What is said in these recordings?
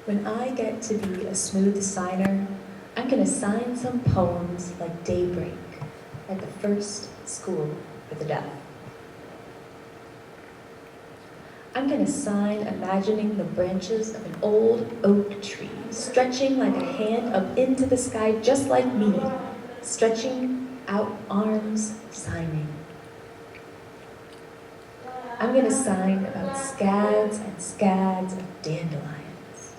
When I get to be a smooth signer, I'm gonna sign some poems like Daybreak at the first school for the deaf. I'm gonna sign imagining the branches of an old oak tree stretching like a hand up into the sky just like me, stretching out arms, signing. I'm gonna sign about scads and scads of dandelions,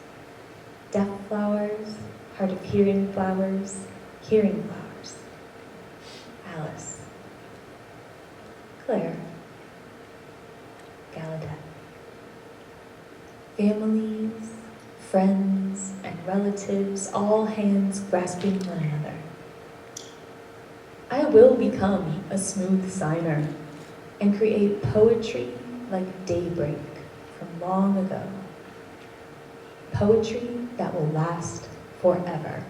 deaf flowers, hard of hearing flowers, hearing flowers, Alice, Claire, Gallaudet. Families, friends, and relatives, all hands grasping one another. I will become a smooth signer and create poetry like Daybreak from long ago. Poetry that will last forever.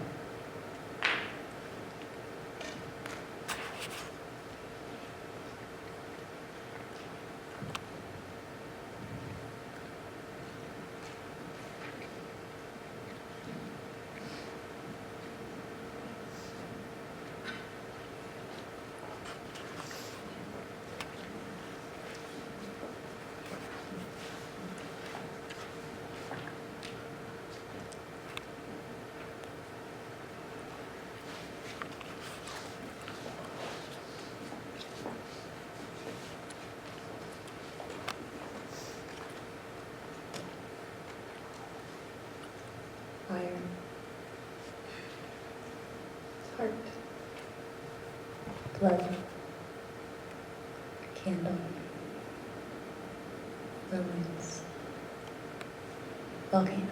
Fire, heart, blood, candle, ruins, volcano.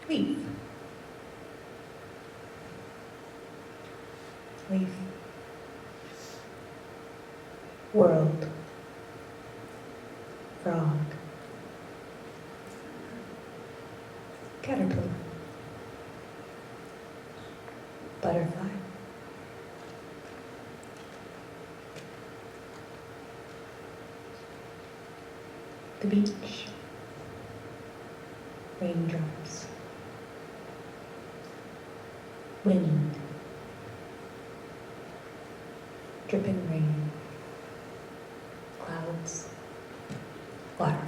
Leaf, leaf, world. Frog, caterpillar, butterfly, the beach, raindrops, wind, dripping rain, clouds, waterfall.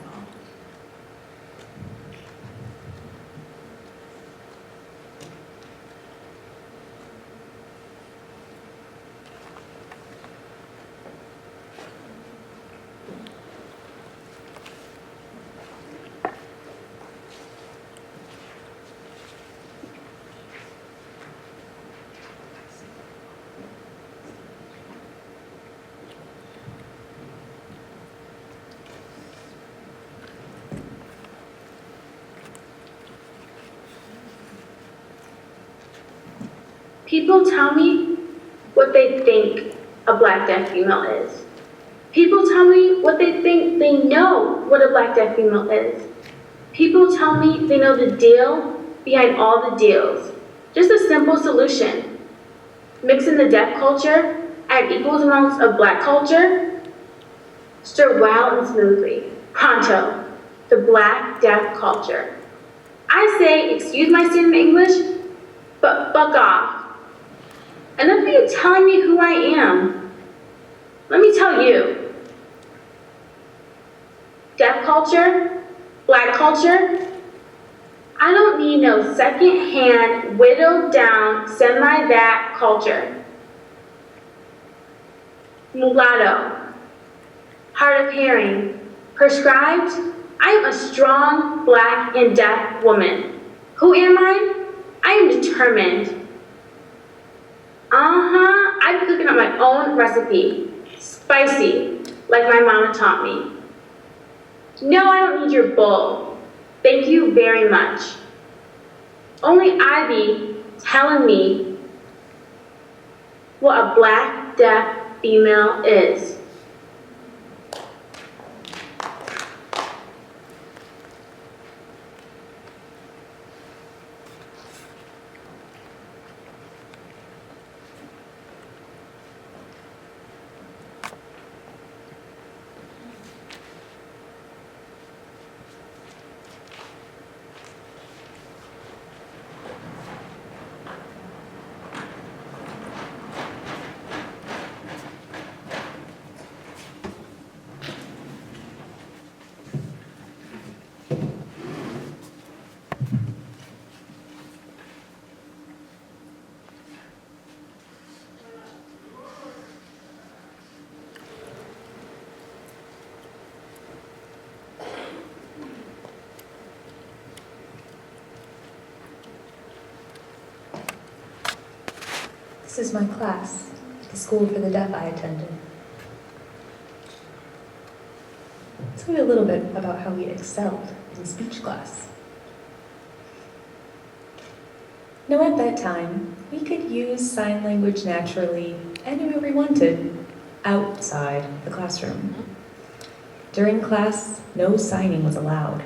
People tell me what they think a black deaf female is. People tell me what they think they know what a black deaf female is. People tell me they know the deal behind all the deals. Just a simple solution. Mix in the deaf culture, add equal amounts of black culture, stir well and smoothly. Pronto, the black deaf culture. I say, excuse my standard English, but fuck off. Enough of you telling me who I am. Let me tell you. Deaf culture, black culture, I don't need no second-hand, whittled down, semi-that culture. Mulatto, hard of hearing, prescribed, I am a strong, black, and deaf woman. Who am I? I am determined. I've been cooking up my own recipe. Spicy, like my mama taught me. No, I don't need your bull. Thank you very much. Only I be telling me what a black, deaf female is. This is my class at the school for the deaf I attended. Let's tell you a little bit about how we excelled in speech class. Now at that time, we could use sign language naturally anywhere we wanted, outside the classroom. During class, no signing was allowed.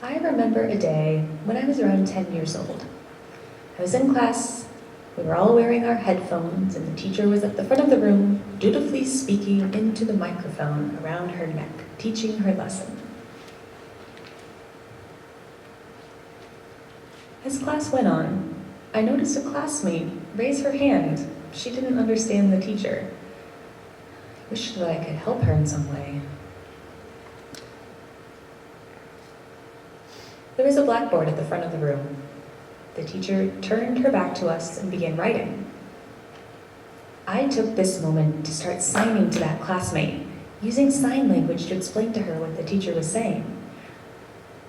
I remember a day when I was around 10 years old. I was in class, we were all wearing our headphones, and the teacher was at the front of the room, dutifully speaking into the microphone around her neck, teaching her lesson. As class went on, I noticed a classmate raise her hand. She didn't understand the teacher. I wished that I could help her in some way. There was a blackboard at the front of the room. The teacher turned her back to us and began writing. I took this moment to start signing to that classmate, using sign language to explain to her what the teacher was saying.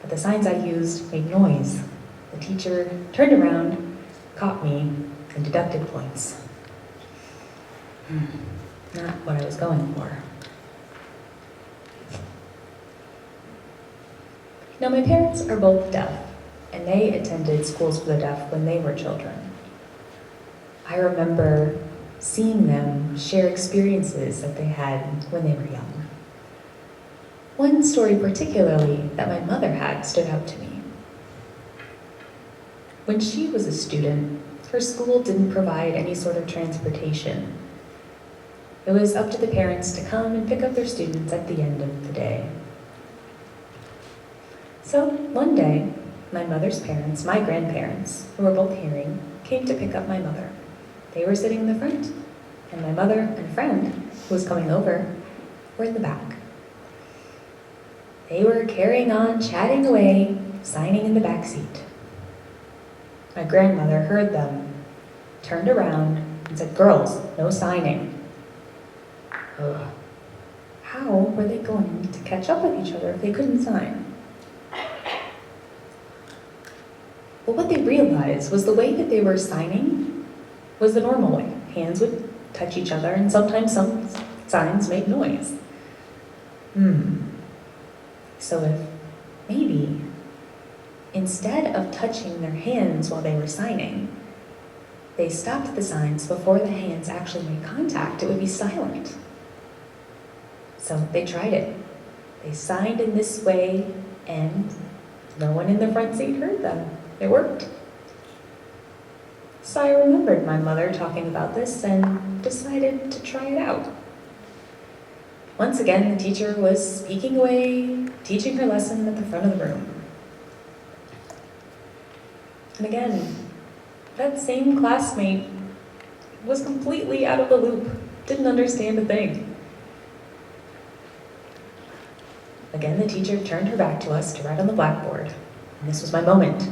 But the signs I used made noise. The teacher turned around, caught me, and deducted points. Not what I was going for. Now, my parents are both deaf, and they attended schools for the deaf when they were children. I remember seeing them share experiences that they had when they were young. One story particularly that my mother had stood out to me. When she was a student, her school didn't provide any sort of transportation. It was up to the parents to come and pick up their students at the end of the day. So one day, my mother's parents, my grandparents, who were both hearing, came to pick up my mother. They were sitting in the front, and my mother and a friend, who was coming over, were in the back. They were carrying on, chatting away, signing in the back seat. My grandmother heard them, turned around, and said, "Girls, no signing." Ugh. How were they going to catch up with each other if they couldn't sign? Well, what they realized was the way that they were signing was the normal way. Hands would touch each other, and sometimes some signs made noise. So if maybe instead of touching their hands while they were signing, they stopped the signs before the hands actually made contact, it would be silent. So they tried it. They signed in this way, and no one in the front seat heard them. It worked. So I remembered my mother talking about this and decided to try it out. Once again, the teacher was speaking away, teaching her lesson at the front of the room. And again, that same classmate was completely out of the loop, didn't understand a thing. Again, the teacher turned her back to us to write on the blackboard, and this was my moment.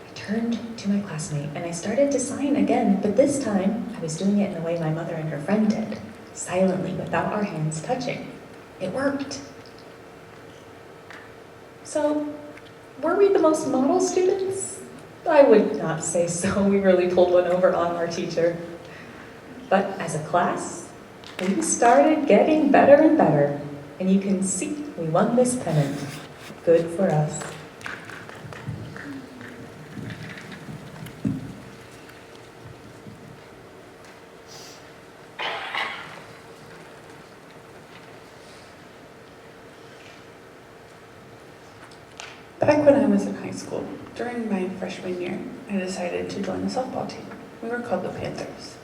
I turned to my classmate and I started to sign again, but this time I was doing it in the way my mother and her friend did, silently, without our hands touching. It worked. So, were we the most model students? I would not say so. We really pulled one over on our teacher. But as a class, we started getting better and better. And you can see we won this pennant. Good for us. Back when I was in high school, during my freshman year, I decided to join the softball team. We were called the Panthers.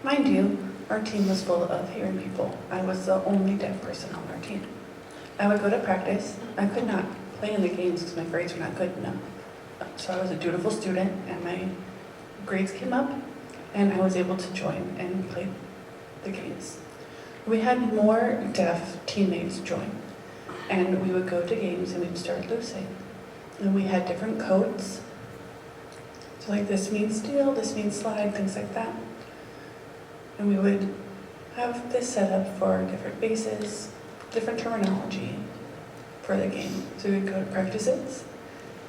Mind you, our team was full of hearing people. I was the only deaf person on our team. I would go to practice. I could not play in the games because my grades were not good enough. So I was a dutiful student, and my grades came up, and I was able to join and play the games. We had more deaf teammates join, and we would go to games and we'd start losing. And we had different codes. So like this means steal, this means slide, things like that. And we would have this set up for different bases, different terminology for the game. So we would go to practices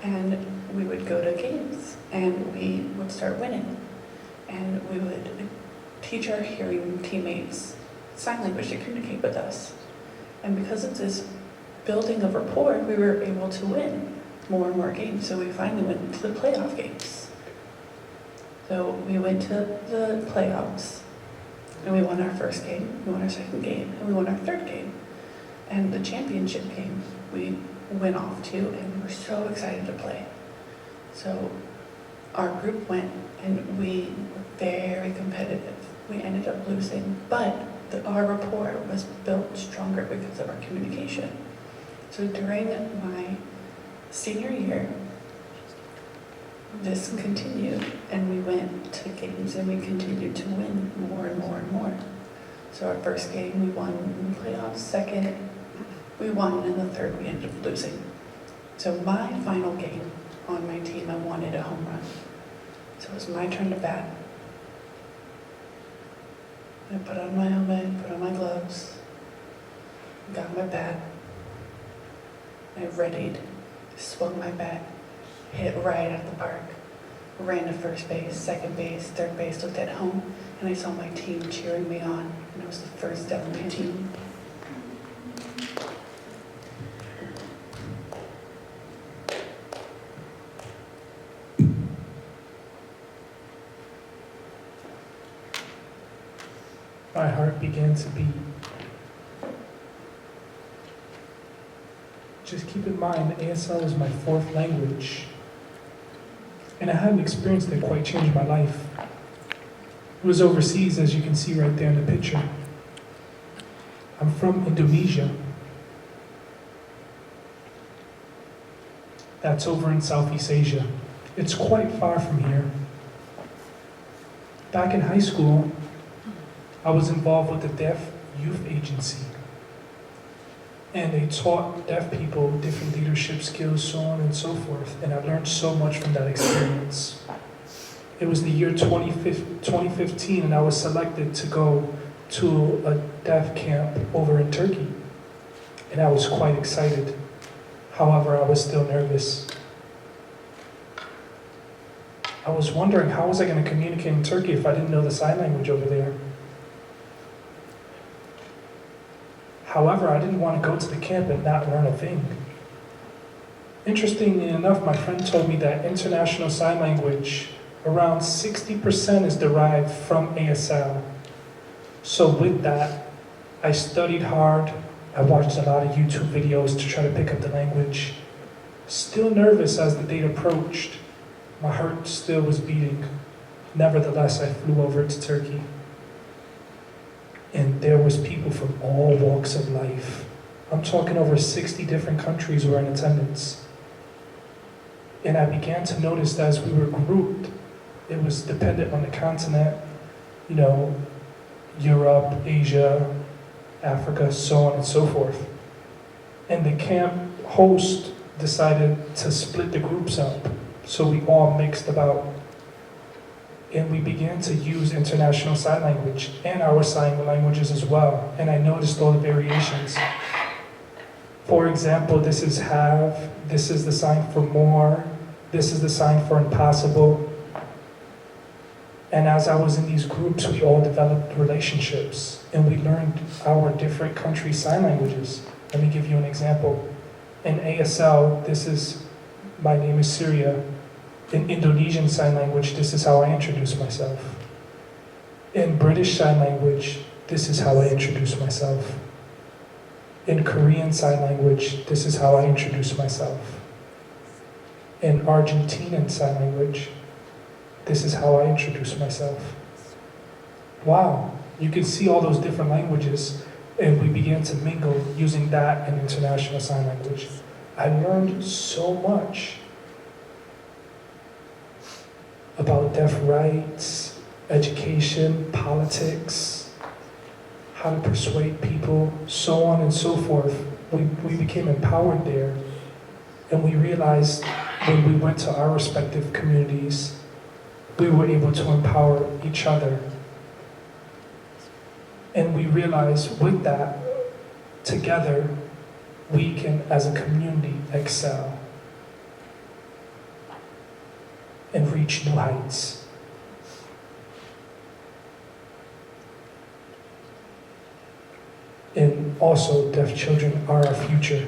and we would go to games. And and we would start winning. And we would teach our hearing teammates sign language to communicate with us. And because of this building of rapport, we were able to win more and more games. So we finally went to the playoff games. So we went to the playoffs, and we won our first game, we won our second game, and we won our third game. And the championship game we went off to, and we were so excited to play. So our group went, and we were very competitive. We ended up losing, but our rapport was built stronger because of our communication. So during my senior year, this continued, and we went to games, and we continued to win more and more and more. So our first game we won in the playoffs, second we won, and the third we ended up losing. So my final game on my team, I wanted a home run. So it was my turn to bat. I put on my helmet, put on my gloves, got my bat. I readied, swung my bat, hit right at the park, ran to first base, second base, third base, looked at home, and I saw my team cheering me on, and I was the first down on my team. My heart began to beat. Just keep in mind, ASL is my fourth language, and I had an experience that quite changed my life. It was overseas, as you can see right there in the picture. I'm from Indonesia. That's over in Southeast Asia. It's quite far from here. Back in high school, I was involved with the Deaf Youth Agency. And they taught deaf people different leadership skills, so on and so forth. And I learned so much from that experience. It was the year 2015, and I was selected to go to a deaf camp over in Turkey. And I was quite excited. However, I was still nervous. I was wondering, how was I going to communicate in Turkey if I didn't know the sign language over there? However, I didn't want to go to the camp and not learn a thing. Interestingly enough, my friend told me that international sign language, around 60% is derived from ASL. So with that, I studied hard. I watched a lot of YouTube videos to try to pick up the language. Still nervous as the date approached. My heart still was beating. Nevertheless, I flew over to Turkey. And there was people from all walks of life. I'm talking over 60 different countries were in attendance. And I began to notice that as we were grouped, it was dependent on the continent, Europe, Asia, Africa, so on and so forth. And the camp host decided to split the groups up, so we all mixed about. And we began to use international sign language and our sign languages as well. And I noticed all the variations. For example, this is have, this is the sign for more, this is the sign for impossible. And as I was in these groups, we all developed relationships, and we learned our different country sign languages. Let me give you an example. In ASL, my name is Surya. In Indonesian Sign Language, this is how I introduce myself. In British Sign Language, this is how I introduce myself. In Korean Sign Language, this is how I introduce myself. In Argentinian Sign Language, this is how I introduce myself. Wow, you can see all those different languages, and we began to mingle using that and international sign language. I learned so much about deaf rights, education, politics, how to persuade people, so on and so forth. We became empowered there, and we realized when we went to our respective communities, we were able to empower each other. And we realized with that, together, we can, as a community, excel. and reach new heights. And also, deaf children are our future.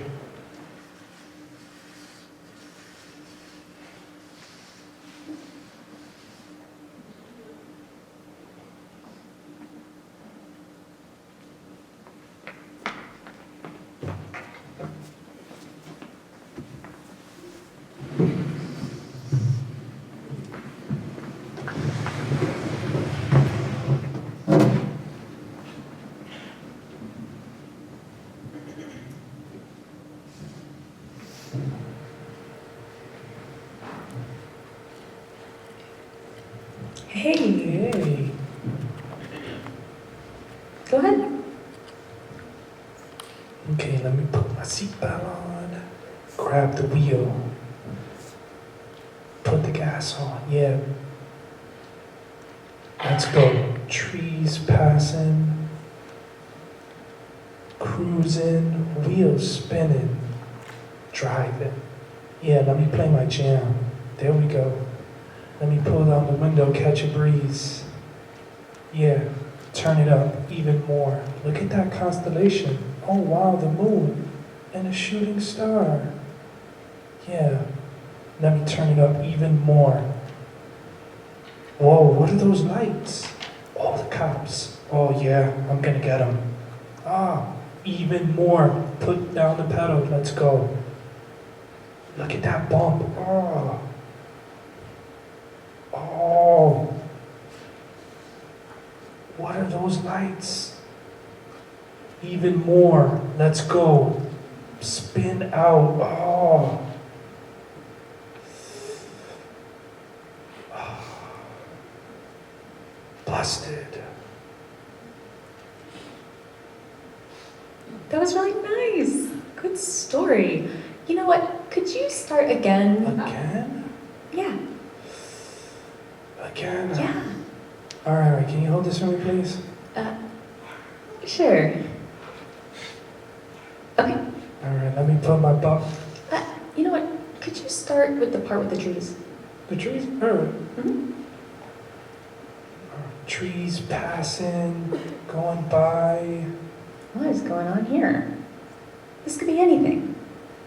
Hey, Hey, go ahead. okay, let me put my seatbelt on, grab the wheel, put the gas on, yeah. Let's go. Trees passing, cruising, wheels spinning, driving. Yeah, let me play my jam. There we go. Let me pull down the window, catch a breeze. Yeah, turn it up even more. Look at that constellation. Oh wow, the moon and a shooting star. Yeah, let me turn it up even more. Whoa, what are those lights? Oh, the cops. Oh yeah, I'm gonna get them. Ah, even more. Put down the pedal, let's go. Look at that bump. Oh. Oh. What are those lights? Even more. Let's go. Spin out. Oh. Busted. That was really nice. Good story. You know what? Could you start again? Again? Yeah. Again? Yeah. Alright, can you hold this for me, please? Sure. Okay. Alright, let me put my butt. You know what? Could you start with the part with the trees? The trees? Alright. Mm-hmm. Trees passing, going by. What is going on here? This could be anything.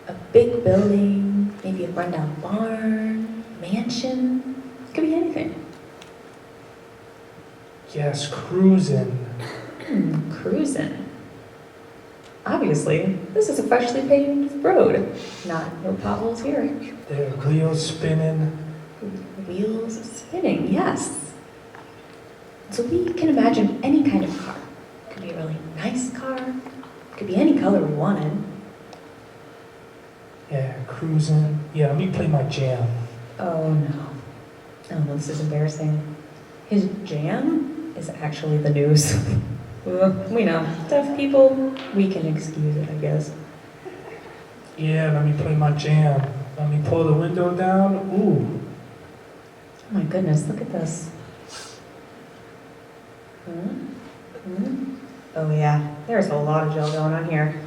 A big building, maybe a rundown barn, mansion. It could be anything. Yes, cruising. Cruising. Obviously, this is a freshly paved road. No potholes here. There are wheels spinning. Wheels spinning, yes. So we can imagine any kind of car. It could be a really nice car. It could be any color we wanted. Yeah, cruising. Yeah, let me play my jam. Oh no. Oh no, this is embarrassing. His jam is actually the news. We know. Deaf people, we can excuse it, I guess. Yeah, let me play my jam. Let me pull the window down. Ooh. Oh my goodness, look at this. Oh yeah, there's a lot of gel going on here.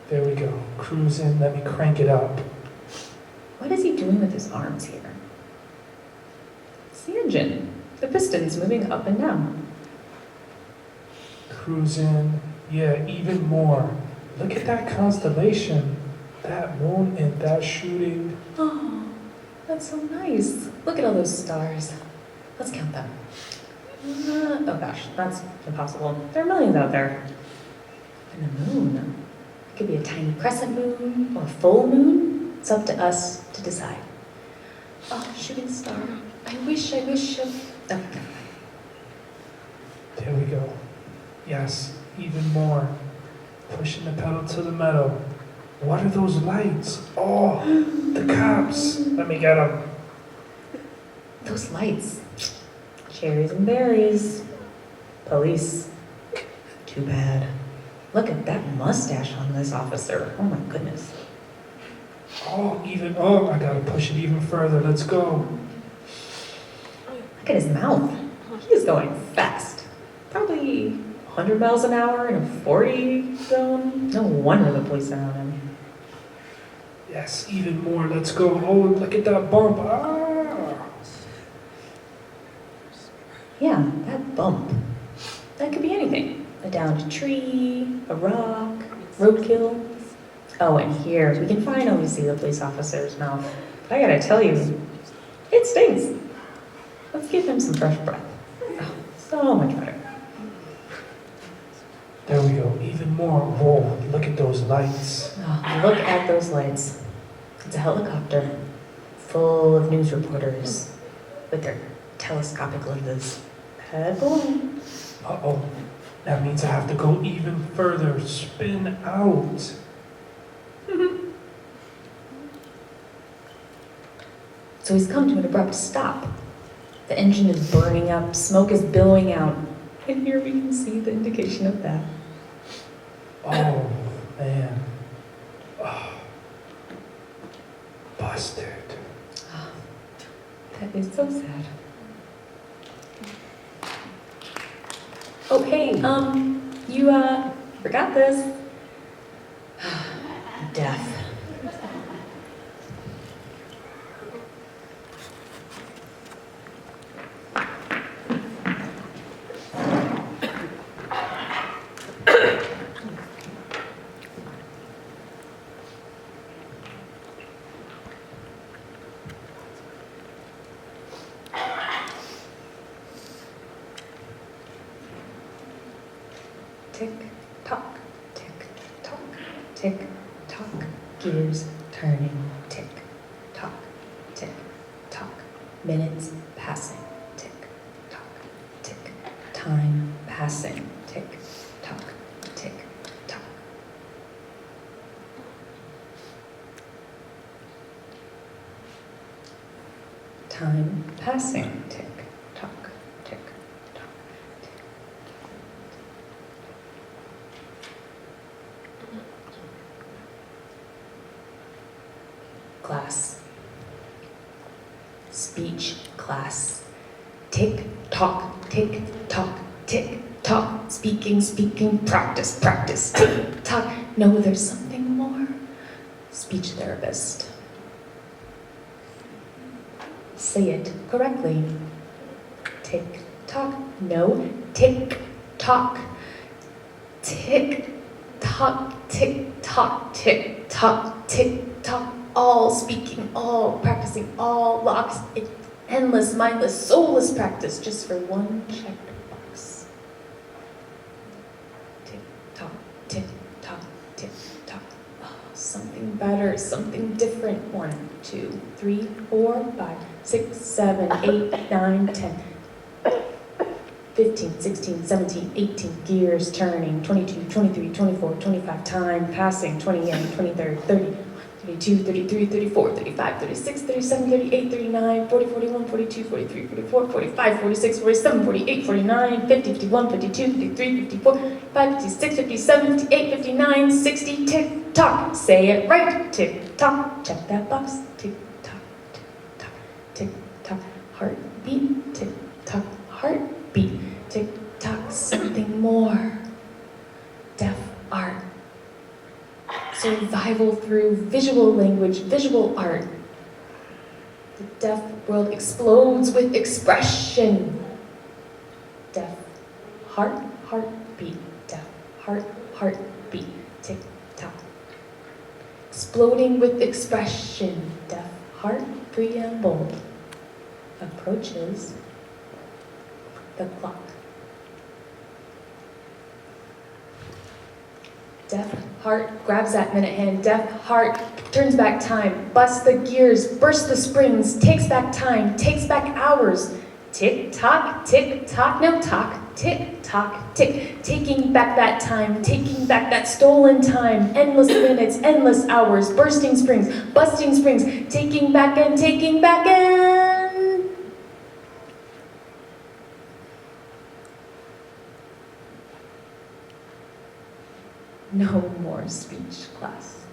There we go. Cruising. Let me crank it up. What is he doing with his arms here? It's the engine. The piston's moving up and down. Cruising. Yeah, even more. Look at that constellation. That moon and that shooting. Oh, that's so nice. Look at all those stars. Let's count them. Oh gosh, that's impossible. There are millions out there. And the moon. It could be a tiny crescent moon or a full moon. It's up to us to decide. Oh, shooting star. I wish. Oh, There we go. Yes, even more. Pushing the pedal to the metal. What are those lights? Oh, the cops. Let me get them. those lights. Cherries and berries. Police. Too bad. Look at that mustache on this officer. Oh my goodness. Oh, I gotta push it even further. Let's go. Look at his mouth. He is going fast. Probably 100 miles an hour in a 40 zone. No wonder the police are on him. Yes, even more. Let's go. Oh, look at that bump. Ah! Yeah, that bump. That could be anything. A downed tree, a rock, roadkill. Oh, and here, we can finally see the police officer's mouth. But I gotta tell you, it stinks. Let's give him some fresh breath. Oh, so much better. There we go. Even more. Whoa, look at those lights. Oh, look at those lights. It's a helicopter full of news reporters with their telescopic lenses. Head going. Uh-oh. That means I have to go even further. Spin out. So he's come to an abrupt stop. The engine is burning up, smoke is billowing out. And here we can see the indication of that. Oh, man. Oh. Busted. Oh, that is so sad. Oh, hey, you, forgot this. Death. Tick, tock, tick, tock, tick, tock, gears turning, tick, tock, tick, tock, minutes passing, tick, tock, tick, time passing, tick, tock, tick, tock. Time passing, tick, tock, tick, tock, tick. Class. Speech class. Tick, tock, tick, tock, tick, tock. Speaking, speaking, practice, practice. Tick, tock. No, there's something more. Speech therapist. Say it correctly. Tick, tock. No, tick, tock. Tick, tock, tick, tock, tick, tock, tick, tock. All speaking, all practicing, all locks. It's endless, mindless, soulless practice just for one checked box. Tick, tock, tick, tock, tick, tock. Oh, something better, something different. 1, 2, 3, 4, 5, 6, 7, 8, 9, 10. 15, 16, 17, 18, gears turning, 22, 23, 24, 25, time passing, 28, 23, 30, 32, 33, 34, 35, 36, 37, 38, 39, 40, 41, 42, 43, 44, 45, 46, 47, 48, 49, 50, 51, 52, 53, 54, 55, 56, 57, 58, 59, 60, tick, tock, say it right, tick, tock, check that box, tick, tock, tick, tock, heartbeat, tick, tock, heartbeat, tick, tock, something more, deaf art. Survival through visual language, visual art. The deaf world explodes with expression. Deaf heart, heartbeat. Deaf heart, heartbeat. Tick tock. Exploding with expression. Deaf heart preamble. Approaches the clock. Deaf heart grabs that minute hand. Deaf heart turns back time, busts the gears, bursts the springs, takes back time, takes back hours. Tick tock, no tock, tick tock, tick. Taking back that time, taking back that stolen time. Endless minutes, endless hours, bursting springs, busting springs, taking back and taking back and. No more speech class.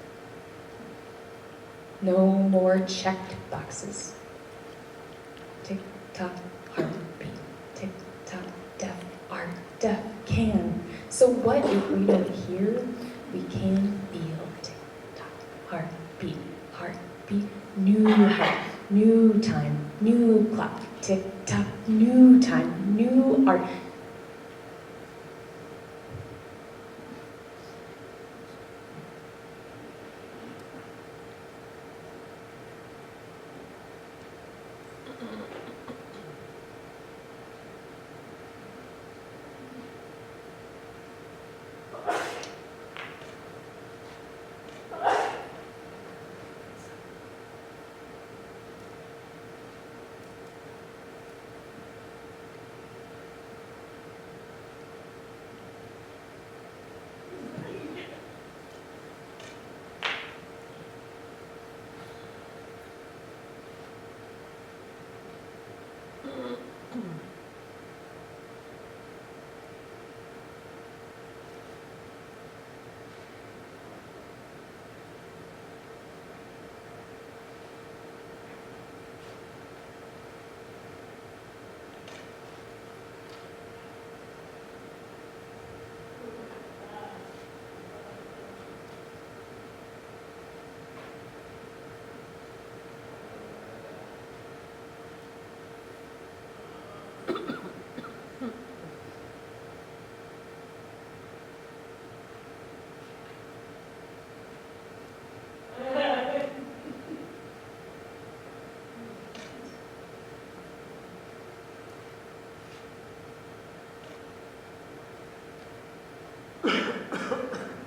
No more checked boxes. Tick tock, heartbeat. Tick tock, deaf art, deaf can. So what if we don't hear? We can feel. Tick tock, heartbeat. heartbeat, new heart, new time, new clock, tick tock, new time, new art.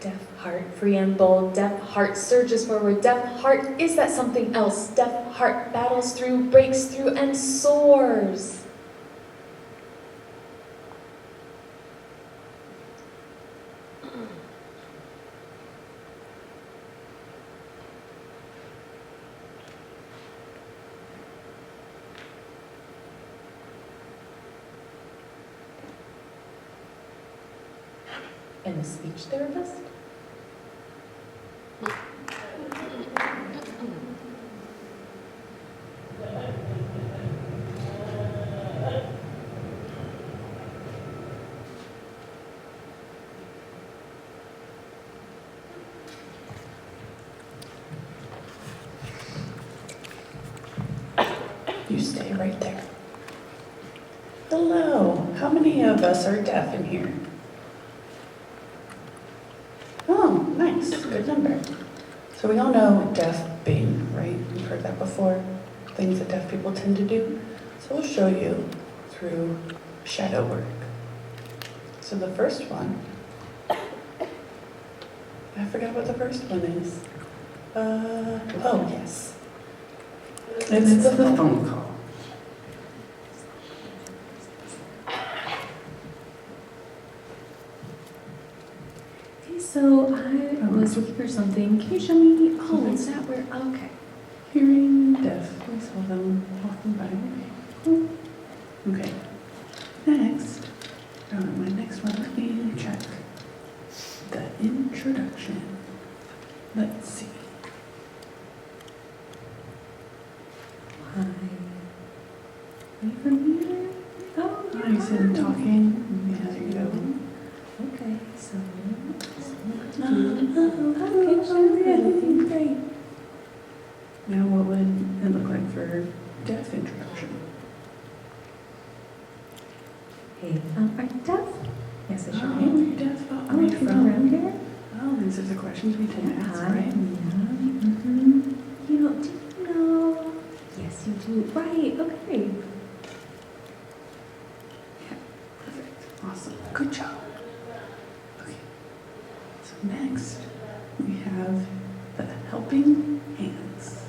Deaf heart, free and bold, deaf heart surges forward, deaf heart is that something else, deaf heart battles through, breaks through, and soars. And a speech therapist? You stay right there. Hello. How many of us are deaf in here? Oh, nice. Good number. So we all know deaf Behm, right? You've heard that before. Things that deaf people tend to do. So we'll show you through shadow work. So the first one, I forgot what the first one is. Oh yes. It's the phone call. Okay, so I was looking for something. Can you show me? Oh, is that where? Okay. Hearing deaf. We saw them walking by. Cool. Okay. Next, my next one, let me check the introduction. Let's see. Hi. Are you from here? Oh, yeah. Nice and talking. Yeah, there you go. Okay, so. Okay, sure, yeah, looking great. Now what would it look like for deaf introduction? Hey, are you deaf? Yes, I sure Oh, am. you're deaf. Oh, Oh, where are you you've been from? around here? Oh, these are the questions we tend to ask, Hi. right? Yeah. Mm-hmm. You know, do you know? Yes, you do. Right, okay. Yeah, perfect. Awesome. Good job. Okay. So next, we have the helping hands.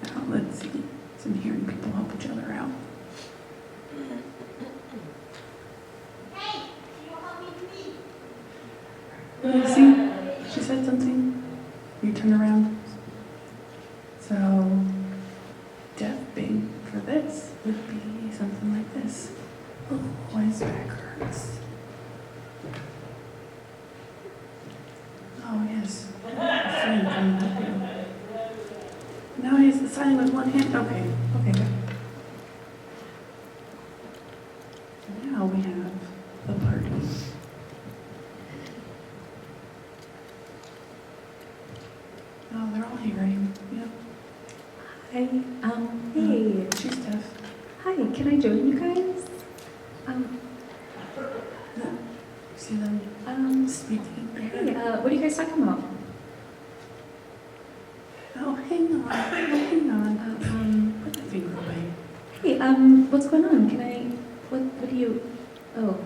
Now let's see. Some hearing people help each other out. See? She said something. You turn around. So, deaf Behm for this would be something like this. Oh, his back hurts. Oh, yes. A friend can help you. Now he's signing with one hand. Okay, okay, good. Now we have the party. Hey, hey. She's deaf. Hi, can I join you guys? See them speaking. Hey, what are you guys talking about? Oh, hang on. Put that finger away. Hey, what's going on? Can I, what do you, oh,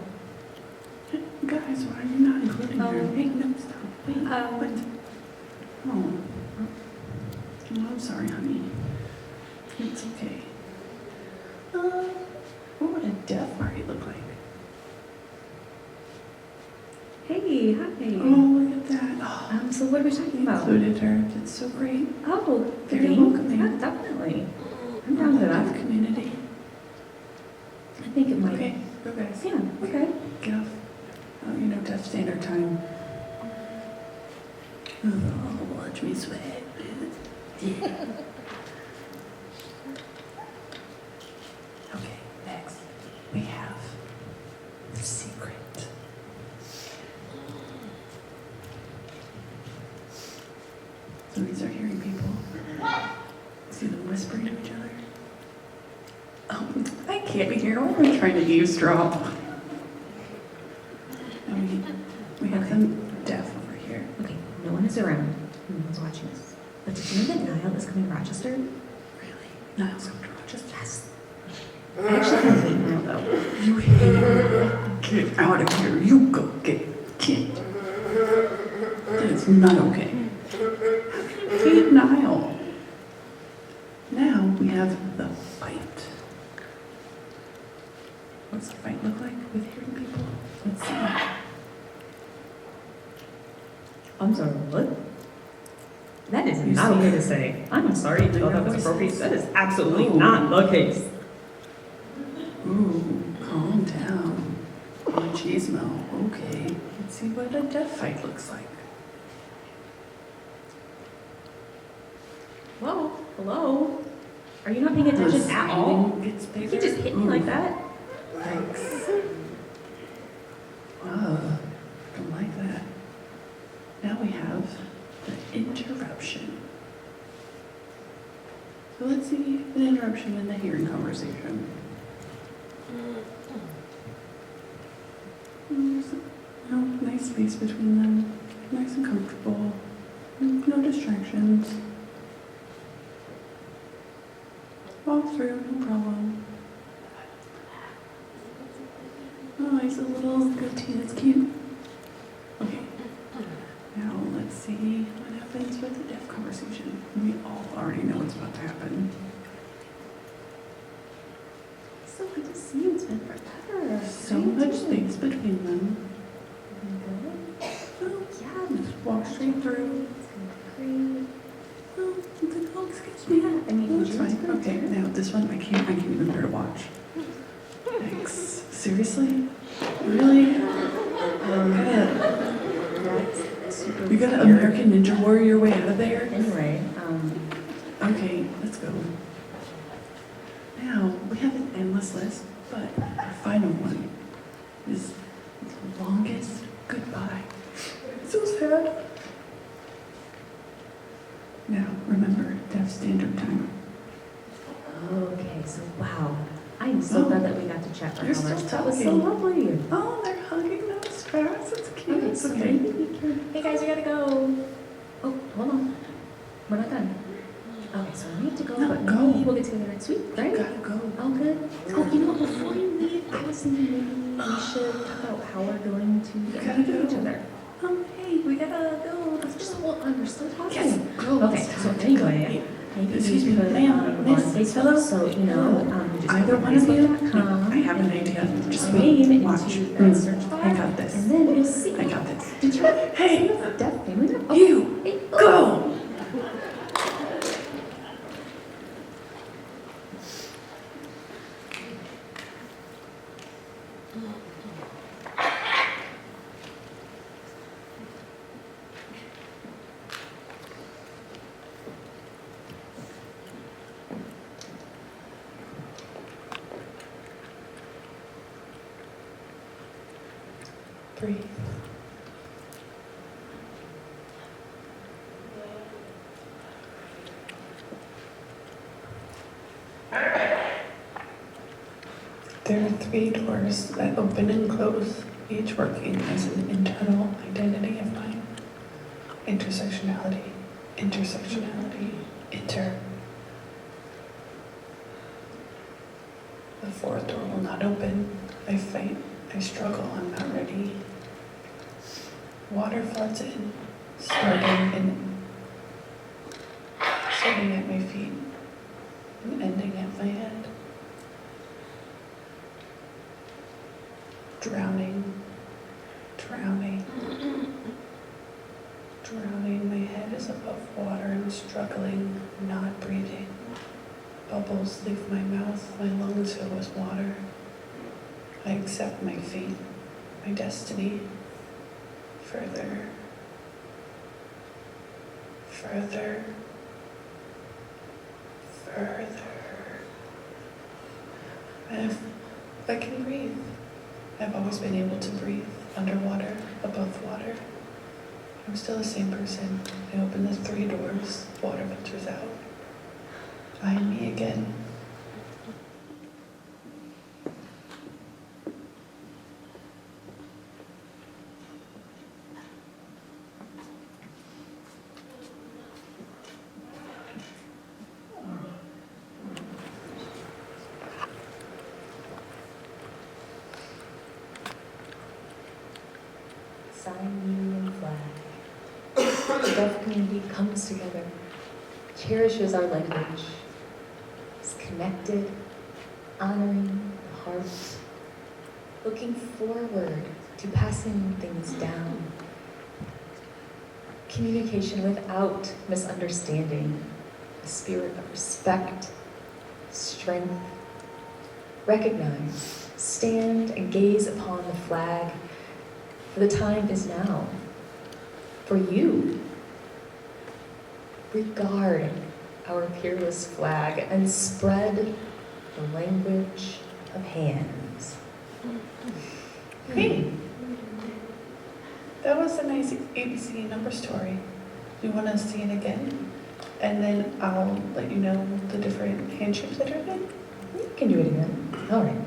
Guys, why are you not including her? Hey, no, stop. Wait, what? Oh. Oh, I'm sorry, honey. It's okay. What would a deaf party look like? hey, hi. Oh, look at that. Oh, So what are we talking about? included her. It's so great. Oh, the Very game? welcoming. Yeah, definitely. I'm down for Deaf that. community. I think it might. Okay, go guys. Yeah, okay. Get off. Oh, you know, deaf standard time. Oh, watch me sweat. Yeah. Okay, next we have the secret. So these are hearing people. See them whispering to each other? Oh, I can't be here. I'm trying to eavesdrop. And we have them deaf over here. Okay, no one is around. No one's watching us. But did you know that Niall is coming to Rochester? Really? Niall's coming to Rochester? Yes. I actually kind of hate Niall though. You hate her. Get out of here. You go get kicked. That is not okay. Hate Niall. Now we have the fight. What's the fight look like with hearing people? Let's see. I'm sorry, what? That is You not see- okay to say. I'm sorry to know that was appropriate. That is absolutely Oh. not the case. Ooh, calm down. Machismo. Okay. Let's see what a deaf fight looks like. Whoa, hello? Are you not paying attention The at all? screaming gets You bigger. just hit me like that? Thanks. Don't like that. Now we have the interruption. So let's see an interruption in the hearing conversation. There's no nice space between them. Nice and comfortable. No distractions. Walk through, no problem. Oh, he's a little goatee, that's cute. Okay. Now let's see what happens with the deaf conversation. We all already know what's about to happen. So good to see you. It's been forever. So much space between them. Good. Oh, Yeah. just walk straight through. It's gonna be great. Oh, excuse me. Yeah, I mean, That's you fine. do Okay, too. now this one I can't even bear to watch. Thanks. Seriously? Really? You gotta American Ninja Warrior your way out of there? Anyway, Okay, let's go. Now, we have an endless list, but our final one is the longest goodbye. So sad. Now, remember, deaf standard time. okay, so wow. I am so Oh. glad that we got to chat for You're hours. still That was so talking. lovely. Oh, they're hugging those fast. It's cute. Okay, It's so okay. maybe we can. Hey guys, we gotta go. Oh, hold on. We're not done. Okay, so we need to go, No, but go. maybe we'll get together next week, You right? gotta go. Oh, good. Oh, you know, before you leave, I was thinking maybe we should talk about how we're going to gotta interview each go. other. Hey, we gotta go. Let's just, well, we're still talking. Yes, go. Okay, It's so time to anyway, go. maybe Excuse we me, could ma'am, on miss, Facebook, hello? so, you know, you just Either go to one of you? facebook.com. I have an and idea. Just my name wait. Watch. into that search bar. I got this. And then you'll see. I got this. Did you? Hey, Deaf family member? Oh, you, hey, oh. go! Breathe. There are 3 doors that open and close, each working as an internal identity of mine. Intersectionality, intersectionality, inter. The 4th door will not open. I fight, I struggle, I'm not ready. Water floods in, starting at my feet and ending at my head. Drowning, drowning, drowning. My head is above water. I'm struggling, not breathing. Bubbles leave my mouth. My lungs fill with water. I accept my fate, my destiny. Further, further, further. And if I can breathe, I've always been able to breathe underwater, above water. I'm still the same person. I open the 3 doors, water filters out. I am me again. Sign, union, flag. The deaf community comes together, cherishes our language, is connected, honoring the heart, looking forward to passing things down. Communication without misunderstanding, a spirit of respect, strength. Recognize, stand and gaze upon the flag. For the time is now. For you, regard our peerless flag and spread the language of hands. Hey, that was a nice ABC number story. You want to see it again? And then I'll let you know the different handshapes that are in. You can do it again. All right.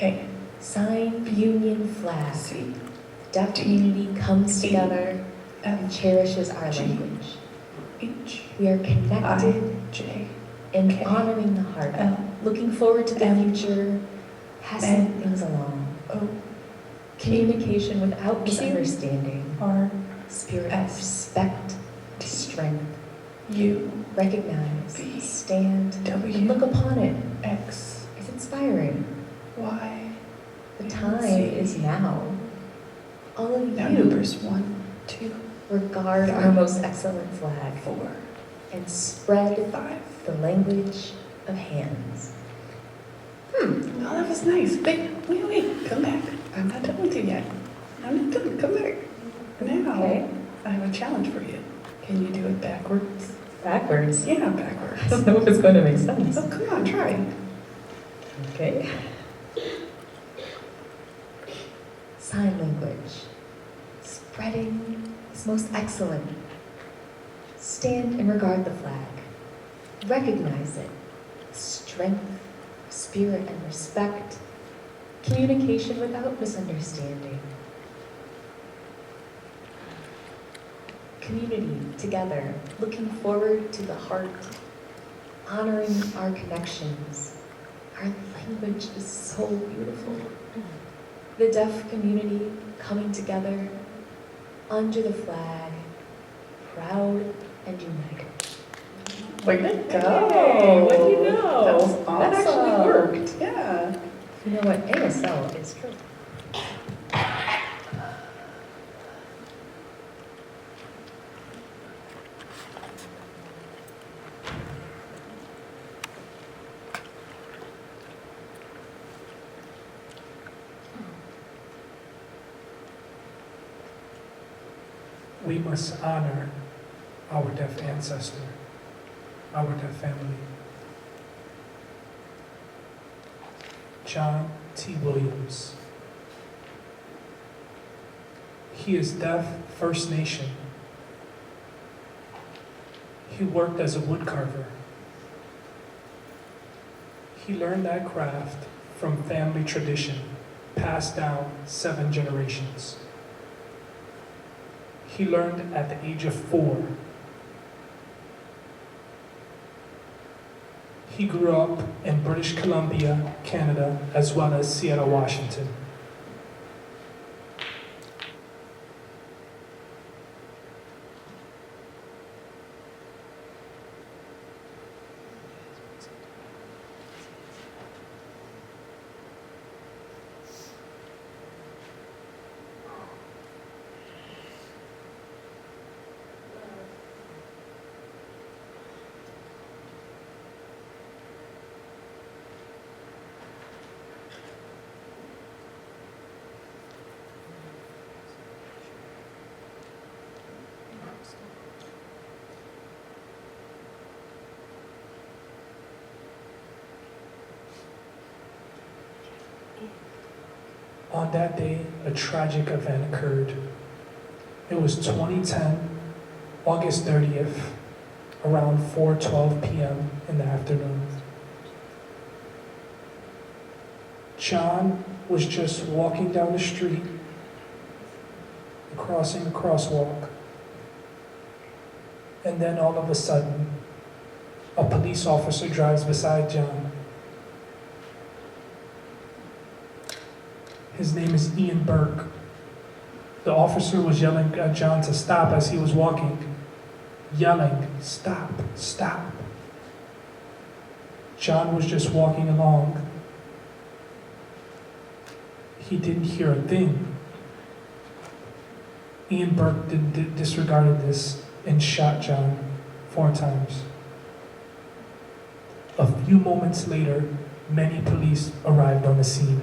A, Sign union flag. C, Deaf community comes together F, and cherishes our G, language. H, We are I, connected J, in K, honoring the heart, L, looking forward to the M, future, passing N, things along. O, Communication without Q, misunderstanding. R, Spirit of S, respect, strength. U, Recognize, V, stand, W, and look upon it. X, It's inspiring. Y, The and time Z. is now. All of Now you numbers 1, 2, regard our most excellent flag 4, and spread 5. the language of hands. Oh, that was nice. Wait, come back. I'm not done with you yet. I'm not done, come back. Now, Okay. I have a challenge for you. Can you do it backwards? Backwards. Yeah, I backwards. don't know if it's going to make sense. Oh, come on, try. Okay. Sign language. Spreading is most excellent. Stand and regard the flag. Recognize it. Strength, spirit, and respect. Communication without misunderstanding. Community together, looking forward to the heart, honoring our connections. Our language is so beautiful. The deaf community coming together under the flag, proud and united. Way to Hey, what do you know? That was awesome. That actually worked. Yeah. You know what? ASL is true. We must honor our deaf ancestor, our deaf family. John T. Williams. He is deaf First Nation. He worked as a woodcarver. He learned that craft from family tradition, passed down 7 generations. He learned at the age of 4. He grew up in British Columbia, Canada, as well as Seattle, Washington. On that day, a tragic event occurred. It was 2010, August 30th, around 4:12 p.m. in the afternoon. John was just walking down the street, crossing a crosswalk, and then all of a sudden, a police officer drives beside John. His name is Ian Burke. The officer was yelling at John to stop as he was walking, yelling, "Stop, stop." John was just walking along. He didn't hear a thing. Ian Burke disregarded this and shot John 4 times. A few moments later, many police arrived on the scene.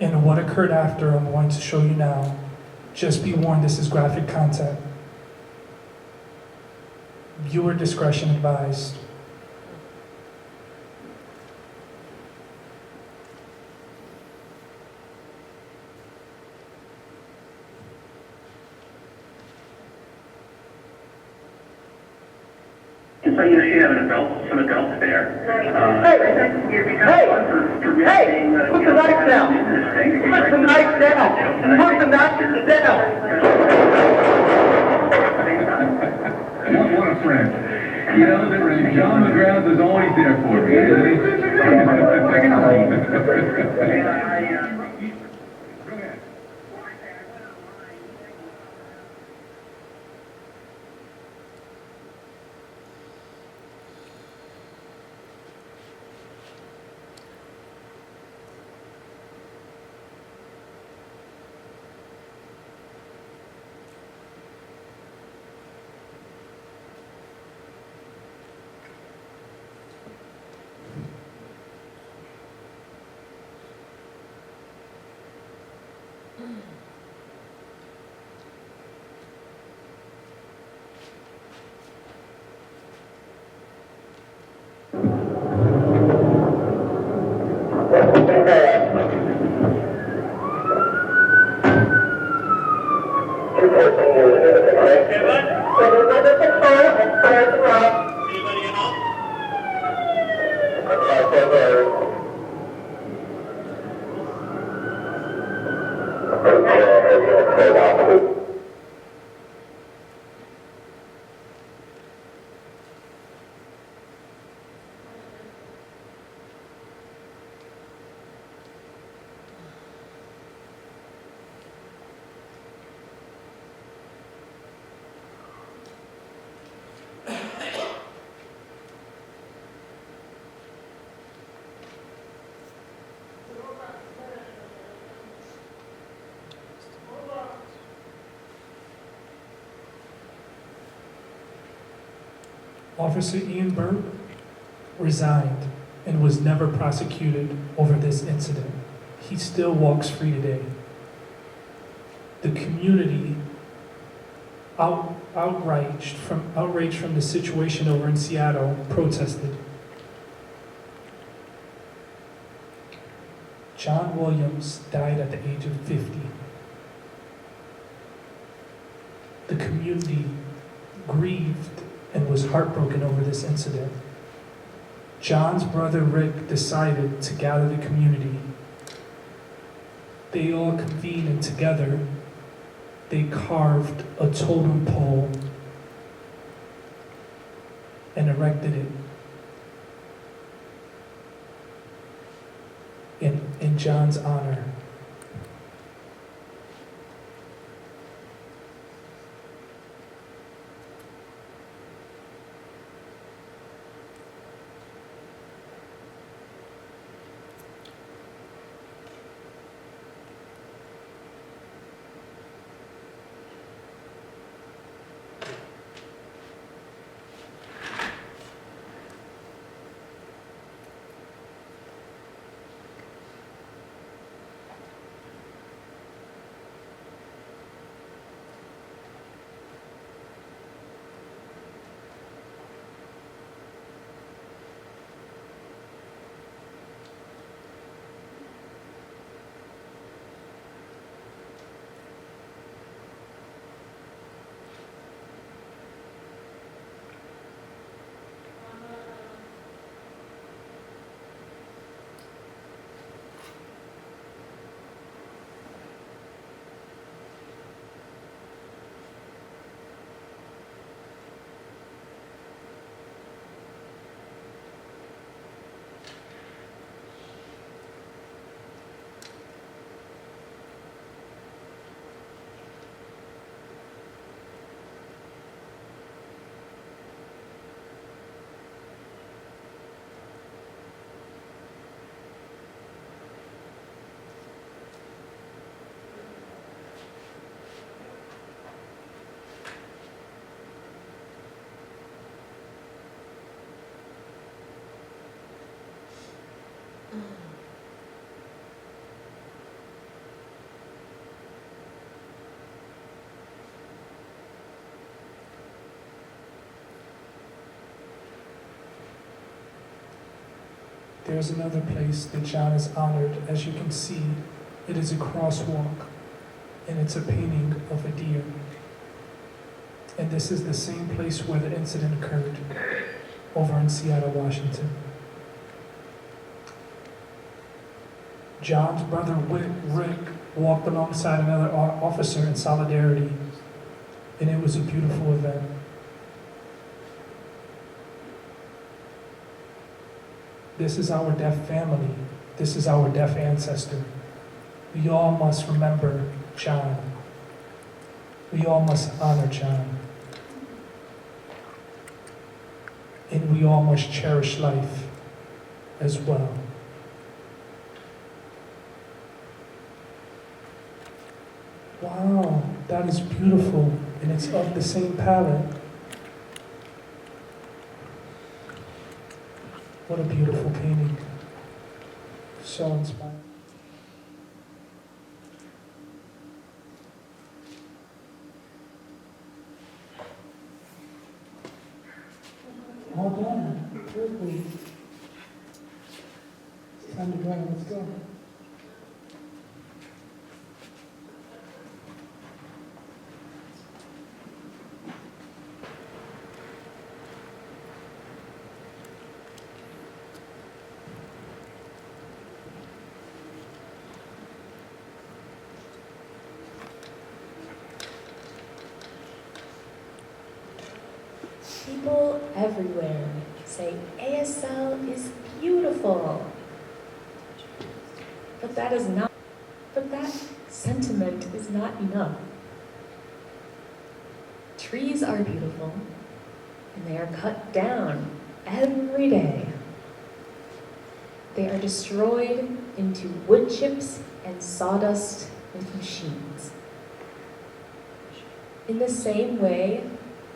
And what occurred after, I'm going to show you now. Just be warned, this is graphic content. Viewer discretion advised. So you should have some adults there. Hey, put the knife down. Put the knife down. Put the knife down. What a friend. You know, John McGrath is always there for me, isn't he? Officer Ian Burke resigned and was never prosecuted over this incident. He still walks free today. The community, outraged from the situation over in Seattle, protested. John Williams died at the age of 50. The community grieved and was heartbroken over this incident. John's brother Rick decided to gather the community. They all convened, and together they carved a totem pole and erected it in John's honor. There's another place that John is honored. As you can see, it is a crosswalk, and it's a painting of a deer. And this is the same place where the incident occurred, over in Seattle, Washington. John's brother Rick walked alongside another officer in solidarity, and it was a beautiful event. This is our deaf family. This is our deaf ancestor. We all must remember John. We all must honor John. And we all must cherish life as well. Wow, that is beautiful, and it's of the same palette. What a beautiful painting. So inspiring. All done. Perfect. It's time to go. Let's go. People everywhere say ASL is beautiful. But that sentiment is not enough. Trees are beautiful, and they are cut down every day. They are destroyed into wood chips and sawdust with machines. In the same way,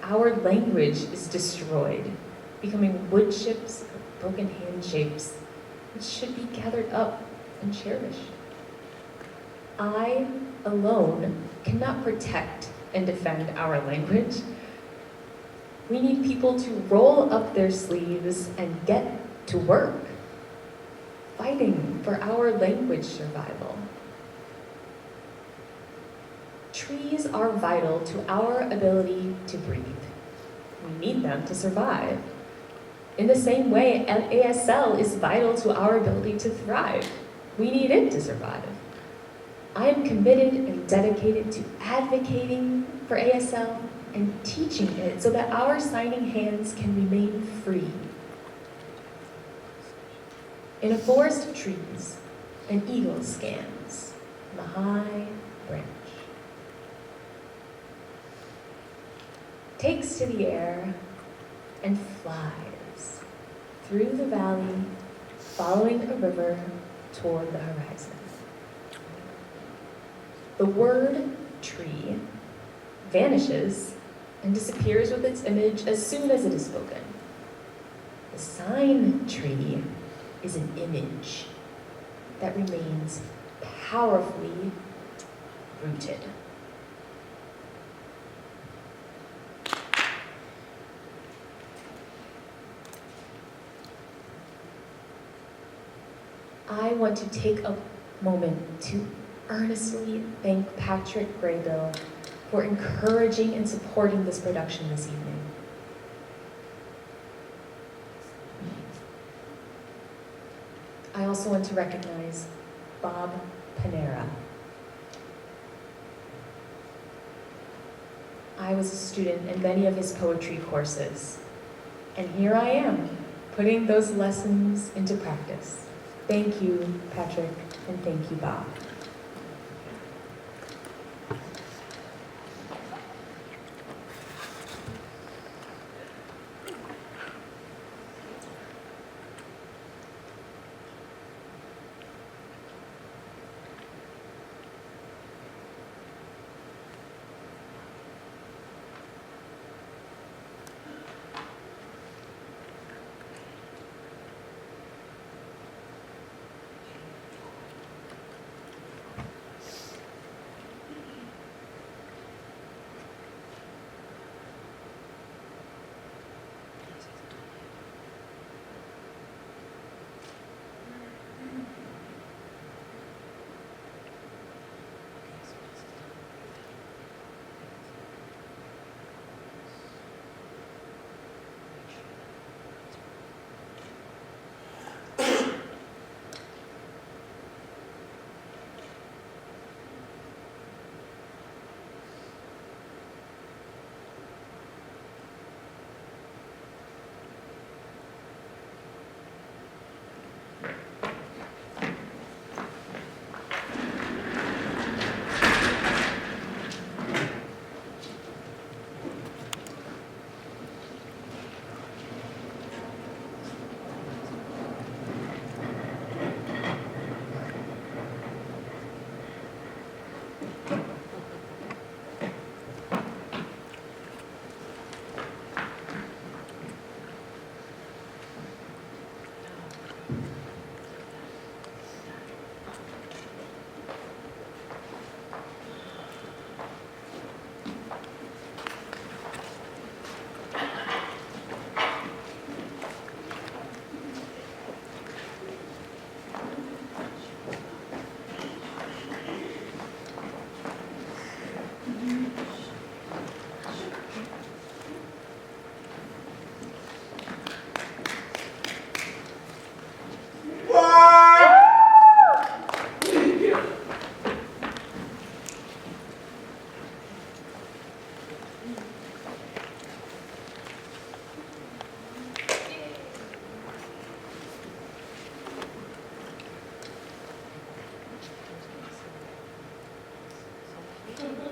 our language is destroyed, becoming wood chips of broken hand shapes, which should be gathered up and cherished. I alone cannot protect and defend our language. We need people to roll up their sleeves and get to work, fighting for our language survival. Trees are vital to our ability to breathe. We need them to survive. In the same way, ASL is vital to our ability to thrive. We need it to survive. I am committed and dedicated to advocating for ASL and teaching it so that our signing hands can remain free. In a forest of trees, an eagle scans from a high branch. Takes to the air and flies through the valley, following a river toward the horizon. The word tree vanishes and disappears with its image as soon as it is spoken. The sign tree is an image that remains powerfully rooted. I want to take a moment to earnestly thank Patrick Graybill for encouraging and supporting this production this evening. I also want to recognize Bob Panera. I was a student in many of his poetry courses, and here I am, putting those lessons into practice. Thank you, Patrick, and thank you, Bob.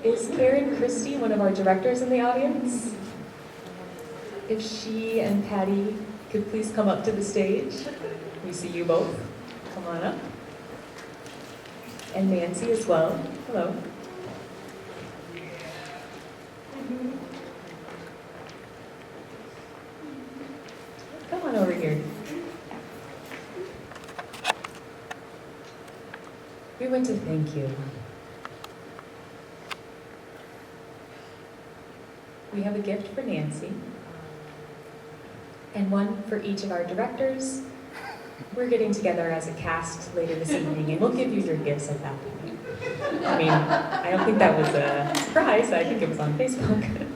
Is Karen Christie one of our directors in the audience? If she and Patti could please come up to the stage. We see you both. Come on up. And Nancy as well. Hello. Come on over here. We want to thank you. We have a gift for Nancy, and one for each of our directors. We're getting together as a cast later this evening, and we'll give you your gifts at that point. I mean, I don't think that was a surprise. I think it was on Facebook.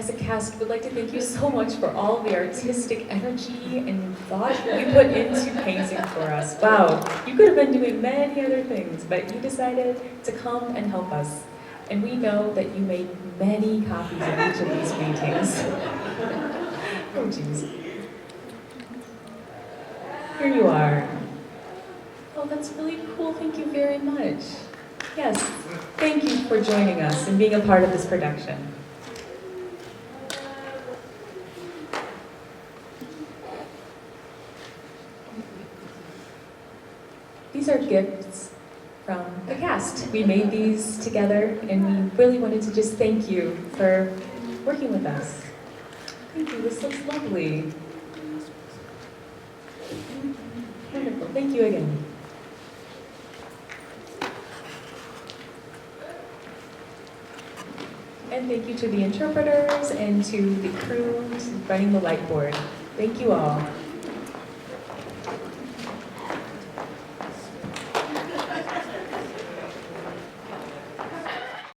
as a cast, would like to thank you so much for all the artistic energy and thought you put into painting for us. Wow, you could have been doing many other things, but you decided to come and help us. And we know that you made many copies of each of these paintings. Oh, jeez. Here you are. Oh, that's really cool. Thank you very much. Yes, thank you for joining us and being a part of this production. These are gifts from the cast. We made these together, and we really wanted to just thank you for working with us. Thank you, this looks lovely. Wonderful, thank you again. And thank you to the interpreters and to the crew running the light board. Thank you all.